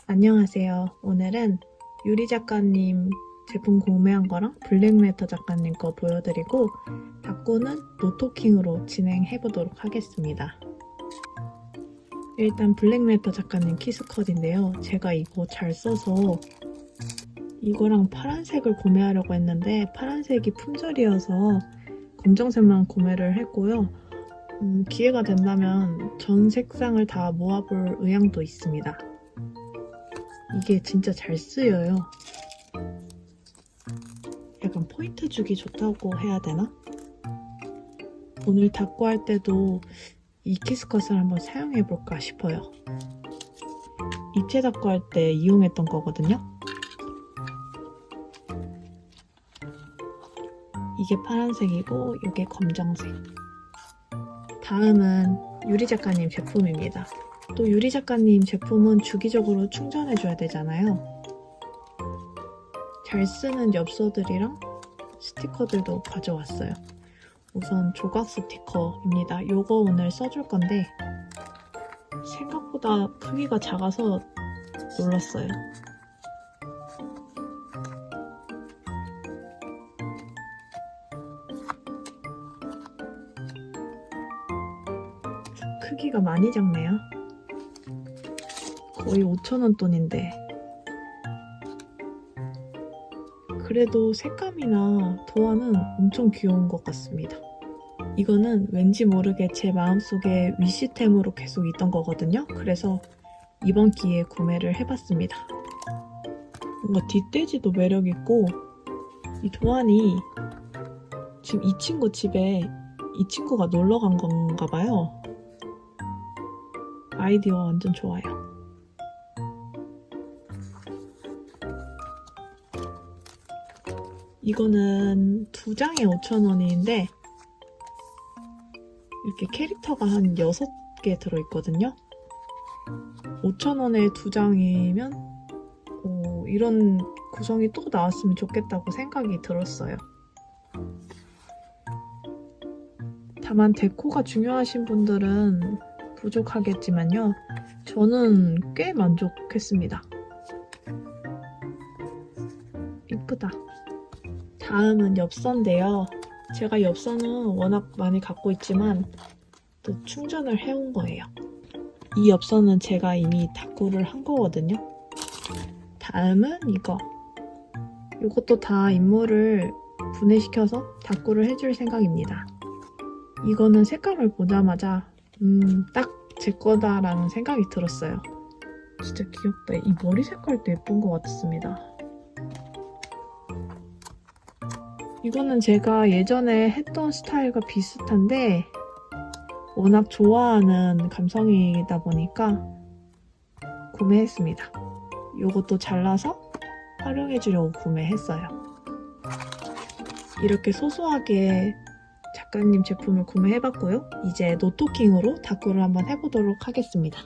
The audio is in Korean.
안녕하세요. 오늘은 유리 작가님 제품 구매한 거랑 블랙레터 작가님 거 보여드리고 닦고는 노토킹으로 진행해보도록 하겠습니다. 일단 블랙레터 작가님 키스컷인데요. 제가 이거 잘 써서 이거랑 파란색을 구매하려고 했는데 파란색이 품절이어서 검정색만 구매를 했고요. 기회가 된다면 전 색상을 다 모아볼 의향도 있습니다. 이게 진짜 잘 쓰여요. 약간 포인트 주기 좋다고 해야 되나? 오늘 닦고 할 때도 이 키스컷을 한번 사용해볼까 싶어요. 입체 닦고 할 때 이용했던 거거든요. 이게 파란색이고 이게 검정색. 다음은 유리 작가님 제품입니다. 또 유리 작가님 제품은 주기적으로 충전해줘야 되잖아요. 잘 쓰는 엽서들이랑 스티커들도 가져왔어요. 우선 조각 스티커입니다. 요거 오늘 써줄 건데 생각보다 크기가 작아서 놀랐어요. 크기가 많이 작네요. 거의 5,000원 돈인데 그래도 색감이나 도안은 엄청 귀여운 것 같습니다. 이거는 왠지 모르게 제 마음속에 위시템으로 계속 있던 거거든요. 그래서 이번 기회에 구매를 해봤습니다. 뭔가 뒷돼지도 매력있고 이 도안이 지금 이 친구 집에 이 친구가 놀러 간 건가 봐요. 아이디어 완전 좋아요. 이거는 2장에 5,000원인데 이렇게 캐릭터가 한 6개 들어있거든요. 5,000원에 2장이면 이런 구성이 또 나왔으면 좋겠다고 생각이 들었어요. 다만 데코가 중요하신 분들은 부족하겠지만요. 저는 꽤 만족했습니다. 이쁘다. 다음은 엽서인데요. 제가 엽서는 워낙 많이 갖고 있지만 또 충전을 해온 거예요. 이 엽서는 제가 이미 닦고를 한 거거든요. 다음은 이것도 다 인물을 분해시켜서 닦고를 해줄 생각입니다. 이거는 색감을 보자마자 딱 제 거다라는 생각이 들었어요. 진짜 귀엽다. 이 머리 색깔도 예쁜 것 같습니다. 이거는 제가 예전에 했던 스타일과 비슷한데 워낙 좋아하는 감성이다 보니까 구매했습니다. 이것도 잘라서 활용해주려고 구매했어요. 이렇게 소소하게 작가님 제품을 구매해봤고요. 이제 노토킹으로 닦고를 한번 해보도록 하겠습니다.